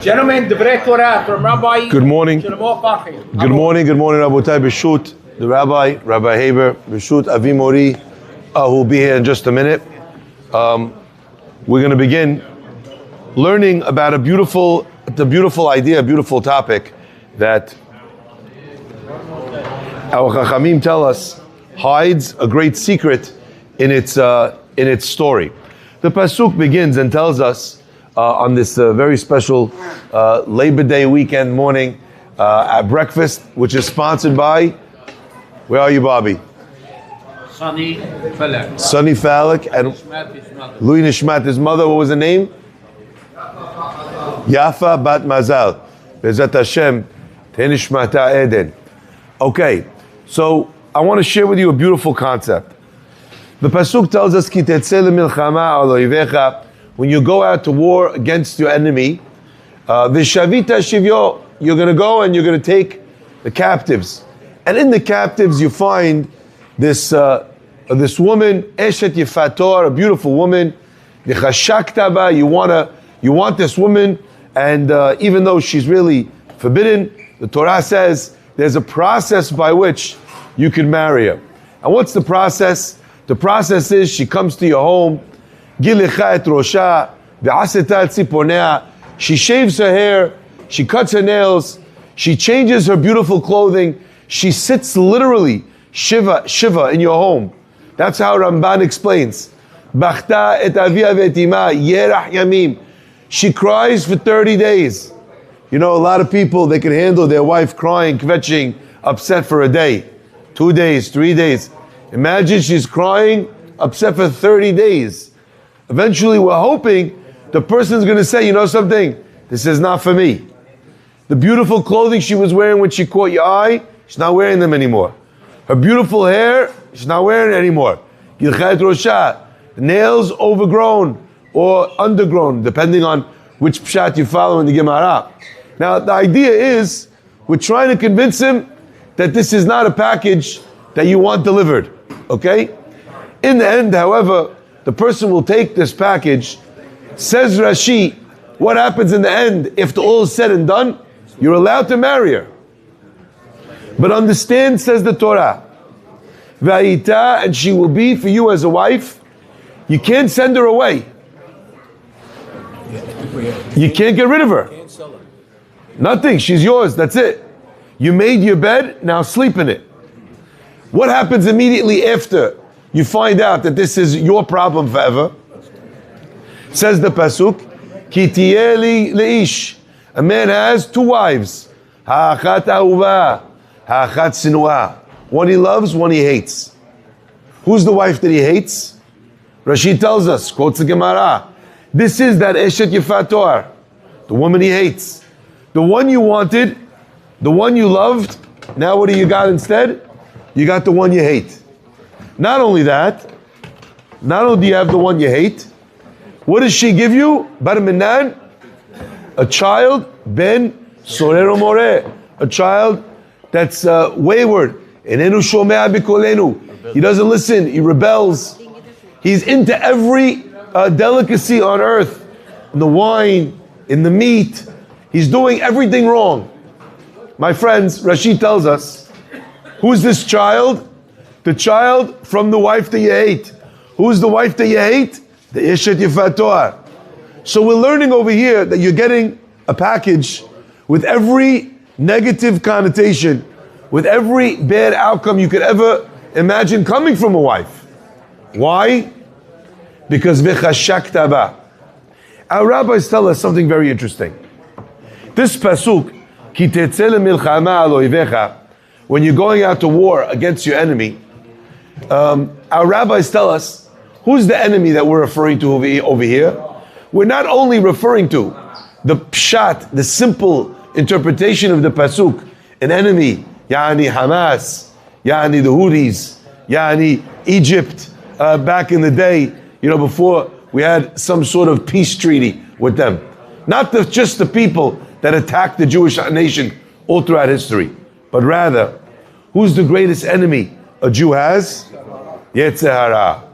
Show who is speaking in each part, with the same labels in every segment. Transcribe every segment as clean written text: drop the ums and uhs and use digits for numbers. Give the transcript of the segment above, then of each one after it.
Speaker 1: Gentlemen, Divrei Torah from Rabbi.
Speaker 2: Good morning.
Speaker 1: Shlomo Farhi.
Speaker 2: Good morning, Rabotai. B'shut, the Rabbi Haber, B'shut, Avi Mori, who will be here in just a minute. We're going to begin learning about a beautiful idea, a beautiful topic that our Chachamim tell us hides a great secret in its story. The Pasuk begins and tells us on this very special Labor Day weekend morning at breakfast, which is sponsored by, where are you, Bobby?
Speaker 1: Sunny Falak.
Speaker 2: Sunny Falak and Louis Nishmat, his mother, what was the name? Yafa Bat Mazal. Bezat Hashem, Tenishmata Eden. Okay, so I want to share with you a beautiful concept. The Pasuk tells us, Ki Tetze milchama al oivecha. When you go out to war against your enemy, Vishavita Shivyo, you're going to go and you're going to take the captives. And in the captives you find this woman, Eshet Yefator, a beautiful woman. Nichashaktaba, you want this woman, and even though she's really forbidden, the Torah says there's a process by which you can marry her. And what's the process? The process is she comes to your home, she shaves her hair, she cuts her nails, she changes her beautiful clothing, she sits literally shiva in your home. That's how Ramban explains. She cries for 30 days. You know, a lot of people, they can handle their wife crying, kvetching, upset for a day, 2 days, 3 days. Imagine she's crying, upset for 30 days. Eventually, we're hoping the person's going to say, you know something, this is not for me. The beautiful clothing she was wearing when she caught your eye, she's not wearing them anymore. Her beautiful hair, she's not wearing it anymore. The nails overgrown or undergrown, depending on which pshat you follow in the Gemara. Now, the idea is, we're trying to convince him that this is not a package that you want delivered, okay? In the end, however, the person will take this package. Says Rashi, what happens in the end, if all is said and done? You're allowed to marry her. But understand, says the Torah, Va'ita, and she will be for you as a wife. You can't send her away. You can't get rid of her. Nothing, she's yours, that's it. You made your bed, now sleep in it. What happens immediately after you find out that this is your problem forever? Says the Pasuk, Ki tiyeh leish. A man has two wives. Ha'achat ahuva, ha'achat sinua. One he loves, one he hates. Who's the wife that he hates? Rashi tells us, quotes the Gemara, this is that Eshet Yefator, the woman he hates. The one you wanted, the one you loved, now what do you got instead? You got the one you hate. Not only that, not only do you have the one you hate, what does she give you? Bar minan, a child, ben sorero more, a child that's wayward. Enenu shomea bikolenu. He doesn't listen, he rebels. He's into every delicacy on earth, in the wine, in the meat. He's doing everything wrong. My friends, Rashi tells us, who's this child? The child from the wife that you hate. Who's the wife that you hate? The Eshet Yefator. So we're learning over here that you're getting a package with every negative connotation, with every bad outcome you could ever imagine coming from a wife. Why? Because V'chashaktaba. Our rabbis tell us something very interesting. This pasuk, Ki Tetze milchama al oivecha, when you're going out to war against your enemy, our rabbis tell us, who's the enemy that we're referring to over here? We're not only referring to the pshat, the simple interpretation of the pasuk, an enemy, yani Hamas, yani the Houthis, yani Egypt, back in the day, before we had some sort of peace treaty with them. Not just the people that attacked the Jewish nation all throughout history, but rather, who's the greatest enemy a Jew has? Yetzer hara.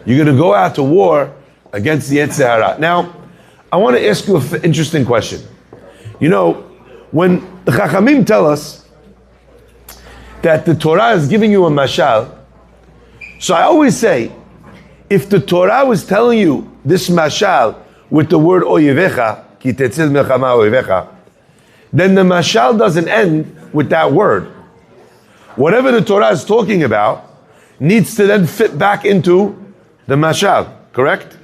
Speaker 2: You're going to go out to war against the Yetzer hara. Now, I want to ask you an interesting question. You know, when the Chachamim tell us that the Torah is giving you a mashal, so I always say, if the Torah was telling you this mashal with the word oyevecha, ki tetze melchama oyevecha, then the mashal doesn't end with that word. Whatever the Torah is talking about needs to then fit back into the mashal, correct?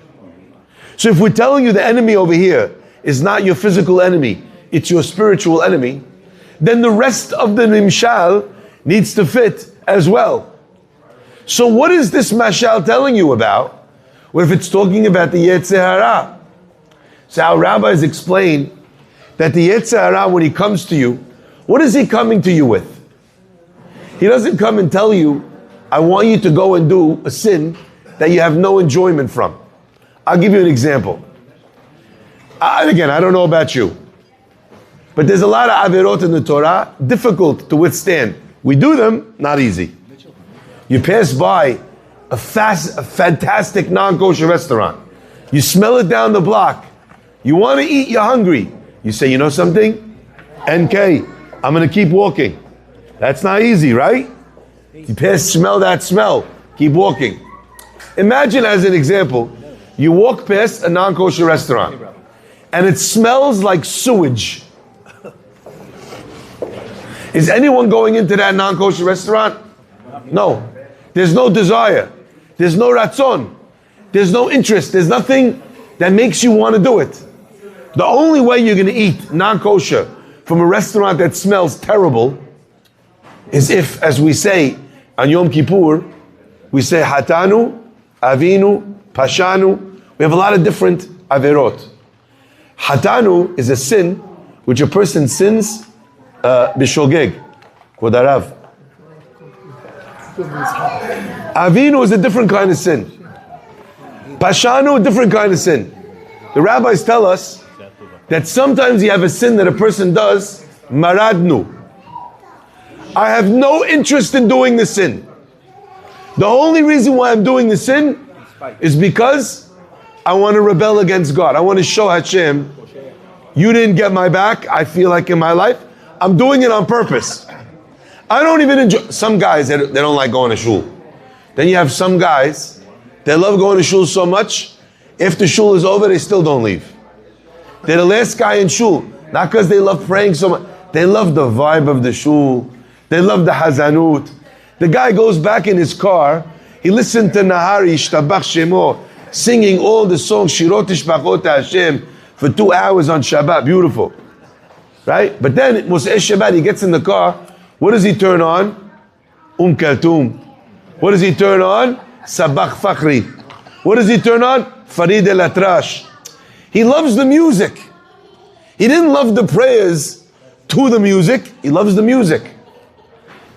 Speaker 2: So if we're telling you the enemy over here is not your physical enemy, it's your spiritual enemy, then the rest of the nimshal needs to fit as well. So what is this mashal telling you about? Well, if it's talking about the Yetzer Hara. So our rabbis explain that the Yetzer Hara, when he comes to you, what is he coming to you with? He doesn't come and tell you, I want you to go and do a sin that you have no enjoyment from. I'll give you an example. Again, I don't know about you, but there's a lot of averot in the Torah, difficult to withstand. We do them, not easy. You pass by a fantastic non-kosher restaurant. You smell it down the block. You want to eat, you're hungry. You say, you know something? NK, I'm going to keep walking. That's not easy, right? You smell that smell, keep walking. Imagine, as an example, you walk past a non-kosher restaurant and it smells like sewage. Is anyone going into that non-kosher restaurant? No. There's no desire. There's no ratzon. There's no interest. There's nothing that makes you want to do it. The only way you're going to eat non-kosher from a restaurant that smells terrible is if, as we say on Yom Kippur, we say Hatanu, Avinu, Pashanu. We have a lot of different averot. Hatanu is a sin which a person sins b'shogeg, kodarav. Avinu is a different kind of sin. Pashanu, a different kind of sin. The rabbis tell us that sometimes you have a sin that a person does, maradnu. I have no interest in doing the sin. The only reason why I'm doing the sin is because I want to rebel against God. I want to show Hashem, you didn't get my back, I feel like in my life. I'm doing it on purpose. I don't even enjoy. Some guys, they don't like going to shul. Then you have some guys, they love going to shul so much, if the shul is over, they still don't leave. They're the last guy in shul. Not because they love praying so much. They love the vibe of the shul. They love the hazanut. The guy goes back in his car. He listened to Nahari, Shtabach Shemo, singing all the songs, Shirot Tishbachot Hashem, for 2 hours on Shabbat. Beautiful. Right? But then, Moshe Shabbat, he gets in the car. What does he turn on? Kaltum. What does he turn on? Sabach Fakhri. What does he turn on? Farid El Atrash. He loves the music. He didn't love the prayers to the music. He loves the music.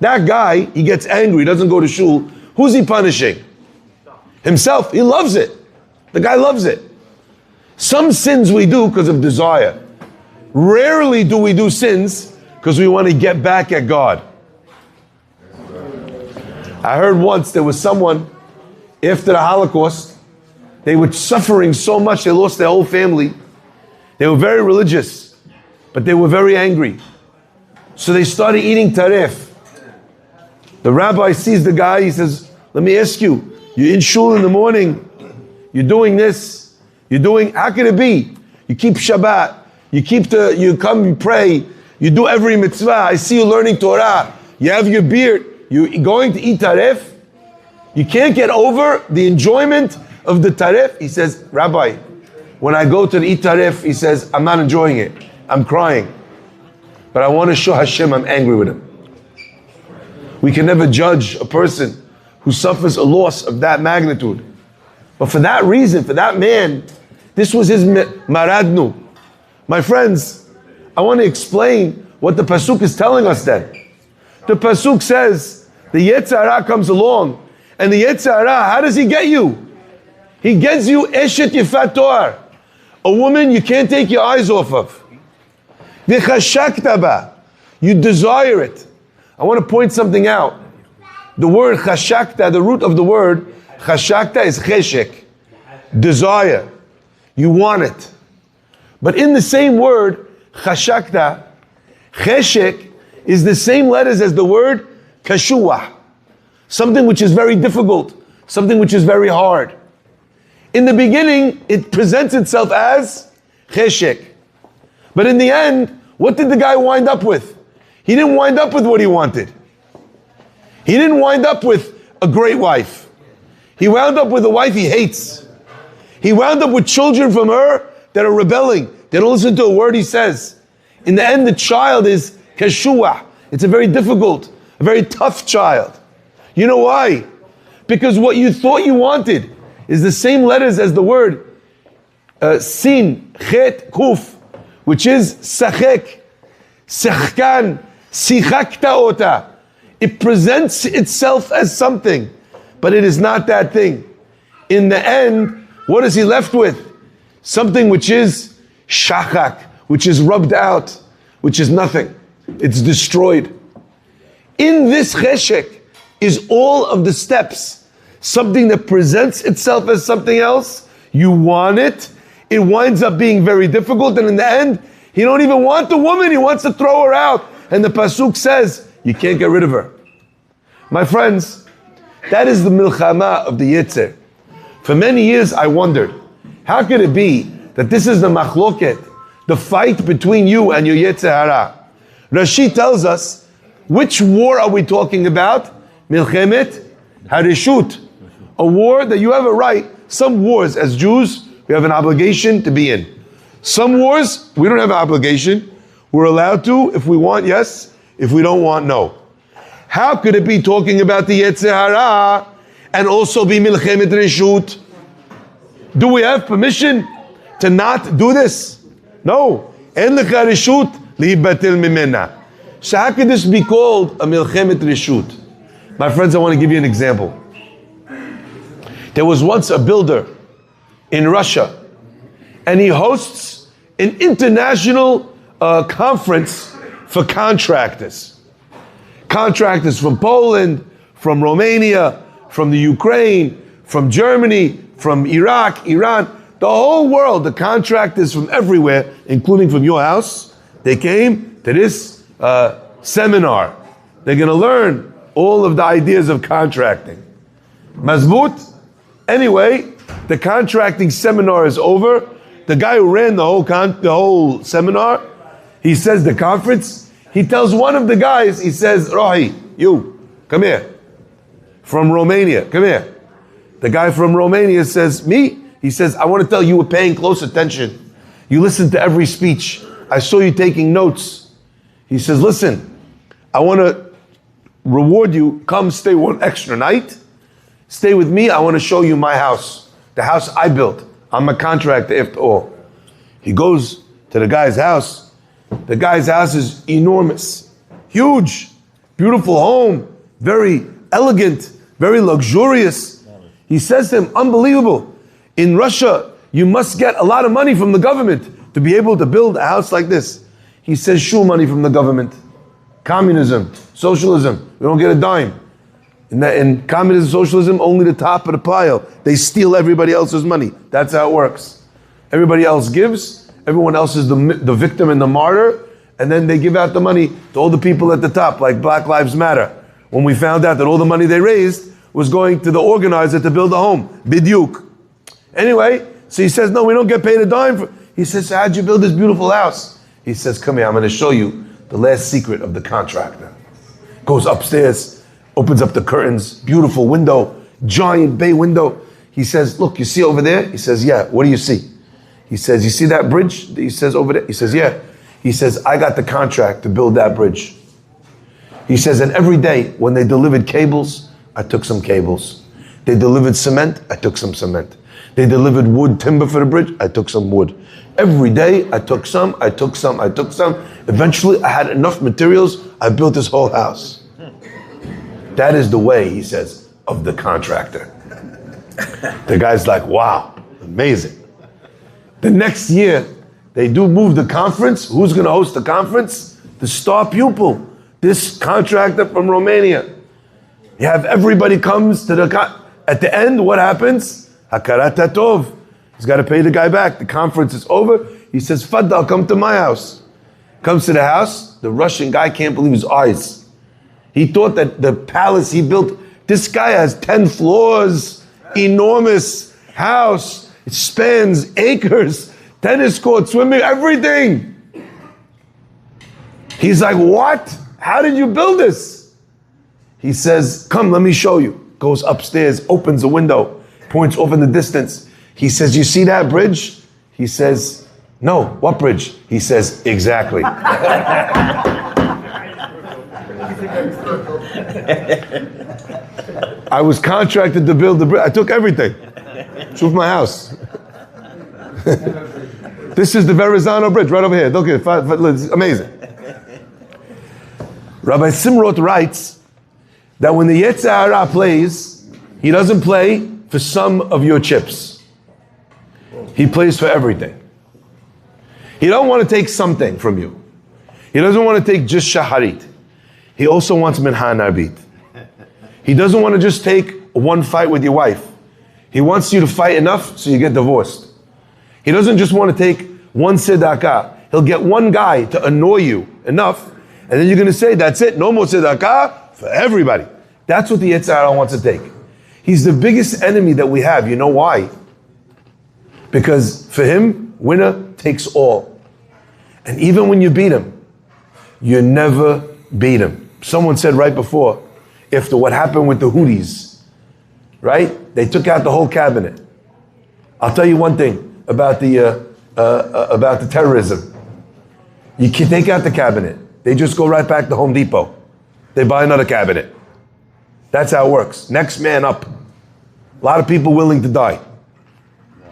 Speaker 2: That guy, he gets angry, doesn't go to shul. Who's he punishing? Himself. He loves it. The guy loves it. Some sins we do because of desire. Rarely do we do sins because we want to get back at God. I heard once there was someone, after the Holocaust, they were suffering so much, they lost their whole family. They were very religious, but they were very angry. So they started eating taref. The rabbi sees the guy, he says, let me ask you, you're in shul in the morning, you're doing this, how can it be? You keep Shabbat, you come, you pray, you do every mitzvah, I see you learning Torah, you have your beard, you're going to eat taref, you can't get over the enjoyment of the taref. He says, Rabbi, when I go to the eat taref, he says, I'm not enjoying it, I'm crying. But I want to show Hashem I'm angry with him. We can never judge a person who suffers a loss of that magnitude. But for that reason, for that man, this was his maradnu. My friends, I want to explain what the pasuk is telling us then. The pasuk says, the Yetzer Hara comes along, and the Yetzer Hara, how does he get you? He gets you eshet yifat toar, a woman you can't take your eyes off of. V'chashakta ba, you desire it. I want to point something out. The word chashakta, the root of the word chashakta is cheshek, desire. You want it. But in the same word, chashakta, cheshek is the same letters as the word kashuah. Something which is very difficult, something which is very hard. In the beginning, it presents itself as cheshek. But in the end, what did the guy wind up with? He didn't wind up with what he wanted. He didn't wind up with a great wife. He wound up with a wife he hates. He wound up with children from her that are rebelling. They don't listen to a word he says. In the end, the child is kashuah. It's a very difficult, a very tough child. You know why? Because what you thought you wanted is the same letters as the word sin, chet, kuf, which is sachek, sechkan, sichakta ota. It presents itself as something, but it is not that thing. In the end, what is he left with? Something which is shachak, which is rubbed out, which is nothing. It's destroyed. In this cheshek is all of the steps. Something that presents itself as something else. You want it. It winds up being very difficult, and in the end, he don't even want the woman. He wants to throw her out. And the pasuk says, you can't get rid of her. My friends, that is the milchama of the Yetzer. For many years I wondered, how could it be that this is the machloket, the fight between you and your Yetzer hara? Rashi tells us, which war are we talking about? Milchemet harishut. A war that you have a right. Some wars as Jews, we have an obligation to be in. Some wars, we don't have an obligation. We're allowed to, if we want, yes. If we don't want, no. How could it be talking about the Yetzer hara and also be milchemet reshut? Do we have permission to not do this? No. En lecha reshut libatel mimena. So how could this be called a milchemet reshut? My friends, I want to give you an example. There was once a builder in Russia, and he hosts an international conference for contractors. Contractors from Poland, from Romania, from the Ukraine, from Germany, from Iraq, Iran, the whole world, the contractors from everywhere, including from your house, they came to this seminar. They're going to learn all of the ideas of contracting. Mazbut? Anyway, the contracting seminar is over. The guy who ran the whole seminar, he says the conference, he tells one of the guys, he says, Rabbi, you, come here. From Romania, come here. The guy from Romania says, me? He says, I want to tell you were paying close attention. You listened to every speech. I saw you taking notes. He says, listen, I want to reward you. Come stay one extra night. Stay with me. I want to show you my house. The house I built. I'm a contractor after all. He goes to the guy's house. The guy's house is enormous. Huge. Beautiful home. Very elegant. Very luxurious. He says to him, unbelievable. In Russia, you must get a lot of money from the government to be able to build a house like this. He says, shul money from the government. Communism, socialism, we don't get a dime. In communism, socialism, only the top of the pile. They steal everybody else's money. That's how it works. Everybody else gives, everyone else is the victim and the martyr, and then they give out the money to all the people at the top, like Black Lives Matter. When we found out that all the money they raised was going to the organizer to build a home. Bidyuk. Anyway, so he says, no, we don't get paid a dime. He says, so how'd you build this beautiful house? He says, come here, I'm going to show you the last secret of the contractor. Goes upstairs, opens up the curtains, beautiful window, giant bay window. He says, look, you see over there? He says, yeah, what do you see? He says, you see that bridge? He says, over there? He says, yeah. He says, I got the contract to build that bridge. He says, and every day when they delivered cables, I took some cables. They delivered cement, I took some cement. They delivered wood, timber for the bridge, I took some wood. Every day I took some, I took some, I took some. Eventually I had enough materials, I built this whole house. That is the way, he says, of the contractor. The guy's like, wow, amazing. The next year, they do move the conference. Who's going to host the conference? The star pupil, this contractor from Romania. You have everybody comes to at the end, what happens? Hakarat hatov. He's got to pay the guy back. The conference is over. He says, Faddal, come to my house. Comes to the house, the Russian guy can't believe his eyes. He thought that the palace he built, this guy has 10 floors, enormous house, it spans acres, tennis court, swimming, everything. He's like, what? How did you build this? He says, come, let me show you. Goes upstairs, opens a window, points off in the distance. He says, you see that bridge? He says, no, what bridge? He says, exactly. I was contracted to build the bridge. I took everything. It's with my house. This is the Verrazano Bridge right over here. Look at it. It's amazing. Rabbi Simrot writes that when the Yetzer Hara plays, he doesn't play for some of your chips. He plays for everything. He don't want to take something from you. He doesn't want to take just shaharit. He also wants minha narbit. He doesn't want to just take one fight with your wife. He wants you to fight enough so you get divorced. He doesn't just want to take one tzedakah. He'll get one guy to annoy you enough, and then you're going to say, that's it, no more tzedakah for everybody. That's what the Yetzer Hara wants to take. He's the biggest enemy that we have. You know why? Because for him, winner takes all. And even when you beat him, you never beat him. Someone said right before, after what happened with the Houthis, right? They took out the whole cabinet. I'll tell you one thing about the terrorism. You can take out the cabinet. They just go right back to Home Depot. They buy another cabinet. That's how it works. Next man up. A lot of people willing to die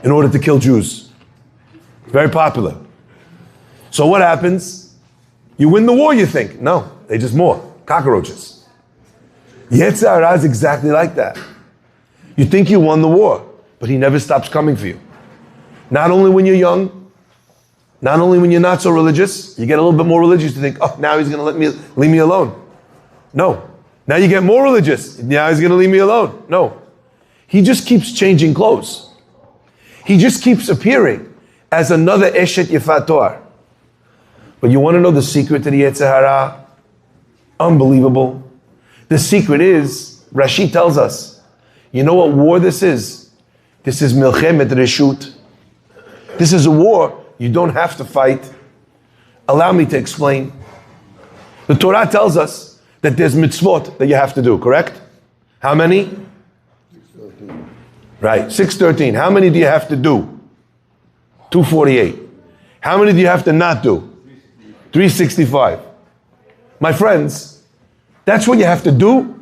Speaker 2: in order to kill Jews. Very popular. So what happens? You win the war, you think. No, they just more. Cockroaches. Yetzer Hara is exactly like that. You think you won the war, but he never stops coming for you. Not only when you're young, not only when you're not so religious, you get a little bit more religious to think, oh, now he's going to leave me alone. No. Now you get more religious. Now he's going to leave me alone. No. He just keeps changing clothes. He just keeps appearing as another Eshet Yefat Toar. But you want to know the secret to the Yetzer Hara? Unbelievable. The secret is, Rashi tells us, you know what war this is? This is Milchemet Reshut. This is a war you don't have to fight. Allow me to explain. The Torah tells us that there's mitzvot that you have to do, correct? How many? 613. Right, 613. How many do you have to do? 248. How many do you have to not do? 365. My friends, that's what you have to do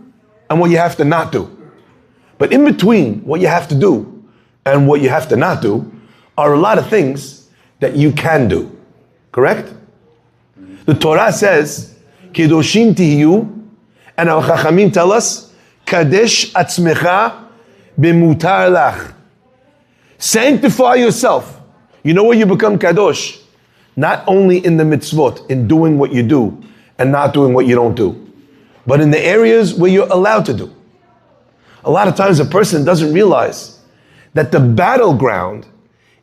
Speaker 2: and what you have to not do. But in between what you have to do and what you have to not do are a lot of things that you can do. Correct? The Torah says, Kedoshim tihiyu, and our Chachamim tell us, Kadesh atzmecha b'mutar lach. Sanctify yourself. You know where you become Kadosh? Not only in the mitzvot, in doing what you do and not doing what you don't do, but in the areas where you're allowed to do. A lot of times a person doesn't realize that the battleground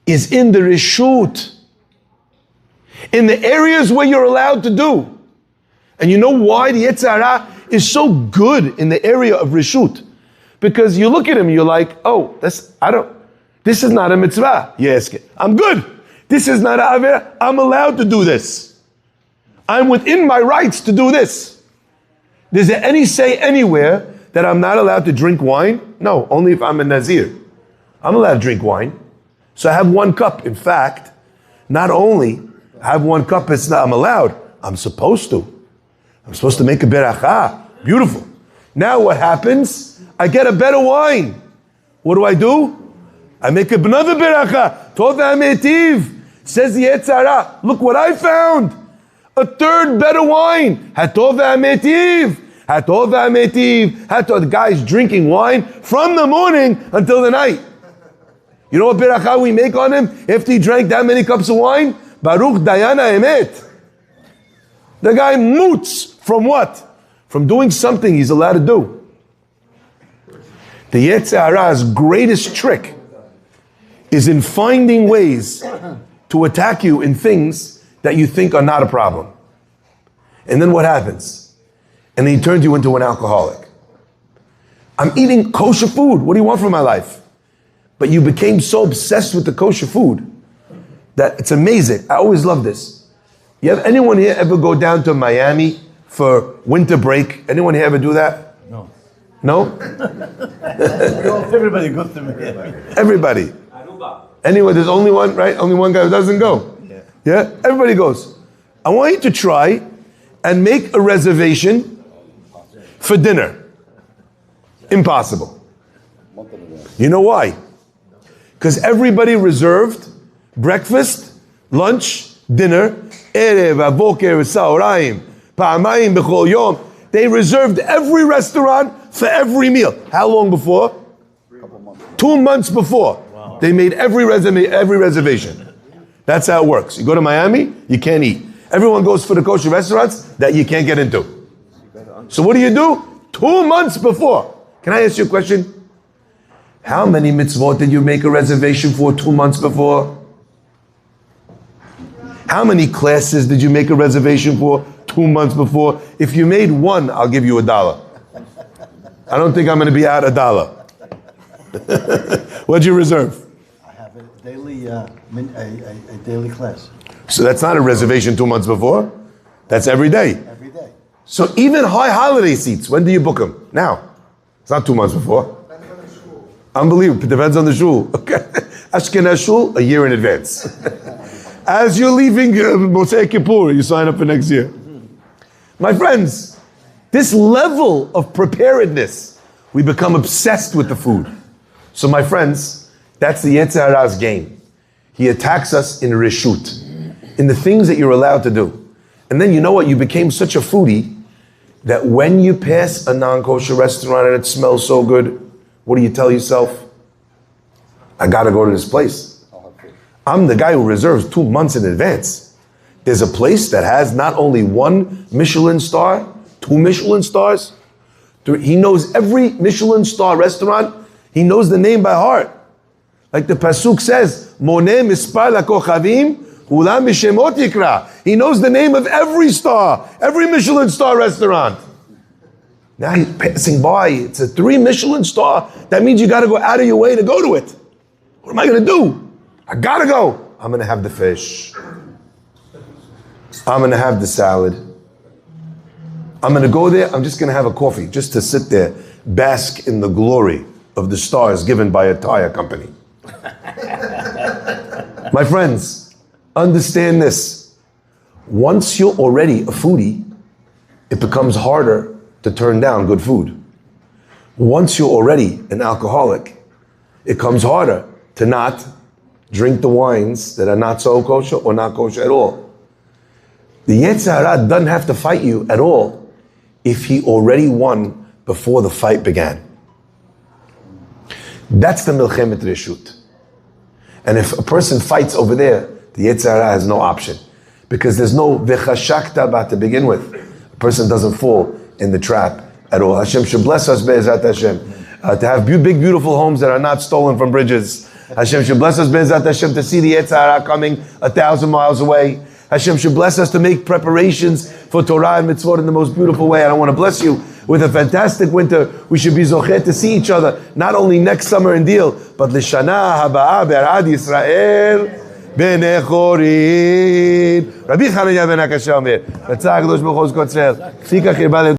Speaker 2: is in the reshut, in the areas where you're allowed to do. And you know why the Yetzer Hara is so good in the area of reshut? Because you look at him, you're like, oh, this is not a mitzvah. Yes, I'm good. This is not a avera. I'm allowed to do this. I'm within my rights to do this. Does there any say anywhere that I'm not allowed to drink wine? No, only if I'm a Nazir. I'm allowed to drink wine. So I have 1 cup. In fact, not only I have 1 cup, I'm allowed. I'm supposed to. I'm supposed to make a beracha. Beautiful. Now what happens? I get a better wine. What do? I make another beracha. Tov ha'metiv. Says the Yetzer Hara. Look what I found. A 3rd better wine. Hatov ha'metiv. Hatov ha'metiv. The guy's drinking wine from the morning until the night. You know what beracha we make on him after he drank that many cups of wine? Baruch Dayana Emet. The guy moots from what? From doing something he's allowed to do. The Yetzer Hara's greatest trick is in finding ways to attack you in things that you think are not a problem. And then what happens? And then he turns you into an alcoholic. I'm eating kosher food. What do you want from my life? But you became so obsessed with the kosher food that it's amazing. I always love this. You have anyone here ever go down to Miami for winter break? Anyone here ever do that?
Speaker 3: No.
Speaker 2: No?
Speaker 3: Everybody goes to me.
Speaker 2: Everybody. Anyway, there's only one, right? Only one guy who doesn't go. Yeah? Everybody goes. I want you to try and make a reservation for dinner. Impossible. You know why? Because everybody reserved breakfast, lunch, dinner, erev, avoker, saorayim, pa'amayim, b'chol yom. They reserved every restaurant for every meal. How long before? 2 months before. Wow. They made every reservation. That's how it works. You go to Miami, you can't eat. Everyone goes for the kosher restaurants that you can't get into. So what do? 2 months before. Can I ask you a question? How many mitzvot did you make a reservation for 2 months before? How many classes did you make a reservation for 2 months before? If you made one, I'll give you $1. I don't think I'm going to be out $1. What'd you reserve?
Speaker 3: I have a daily, a daily class.
Speaker 2: So that's not a reservation 2 months before. That's every day.
Speaker 3: Every day.
Speaker 2: So even high holiday seats, when do you book them? Now. It's not 2 months before. Unbelievable. It depends on the shul. Okay. Ashkenaz shul, a year in advance. As you're leaving Moshe Kippur, you sign up for next year. My friends, this level of preparedness, we become obsessed with the food. So my friends, that's the Yetzer Hara's game. He attacks us in reshut, in the things that you're allowed to do. And then you know what? You became such a foodie that when you pass a non-kosher restaurant and it smells so good, what do you tell yourself? I gotta go to this place. I'm the guy who reserves 2 months in advance. There's a place that has not only 1 Michelin star, 2 Michelin stars. He knows every Michelin star restaurant. He knows the name by heart. Like the Pasuk says, Moneh mispar lakochavim, ulam b'shemot yikra. He knows the name of every star, every Michelin star restaurant. Now he's passing by. It's a 3 Michelin star. That means you got to go out of your way to go to it. What am I going to do? I got to go. I'm going to have the fish. I'm going to have the salad. I'm going to go there. I'm just going to have a coffee just to sit there, bask in the glory of the stars given by a tire company. My friends, understand this. Once you're already a foodie, it becomes harder to turn down good food. Once you're already an alcoholic, it comes harder to not drink the wines that are not so kosher or not kosher at all. The Yetzer Hara doesn't have to fight you at all if he already won before the fight began. That's the Milchemet Reshut. And if a person fights over there, the Yetzer Hara has no option. Because there's no V'chashakta ba to begin with. A person doesn't fall in the trap at all. Hashem should bless us, Be'ezat Hashem, to have big, beautiful homes that are not stolen from bridges. Hashem should bless us, Be'ezat Hashem, to see the Yetzer Hara coming 1,000 miles away. Hashem should bless us to make preparations for Torah and mitzvot in the most beautiful way. And I want to bless you with a fantastic winter. We should be zochet to see each other, not only next summer in Deal, but l'shana haba'ah be'arad Yisrael b'nei chorin. Rabbi Chananya ben Akasha omer, Ratzah HaKadosh Baruch Hu Zkot Tzel, Fikach Irbal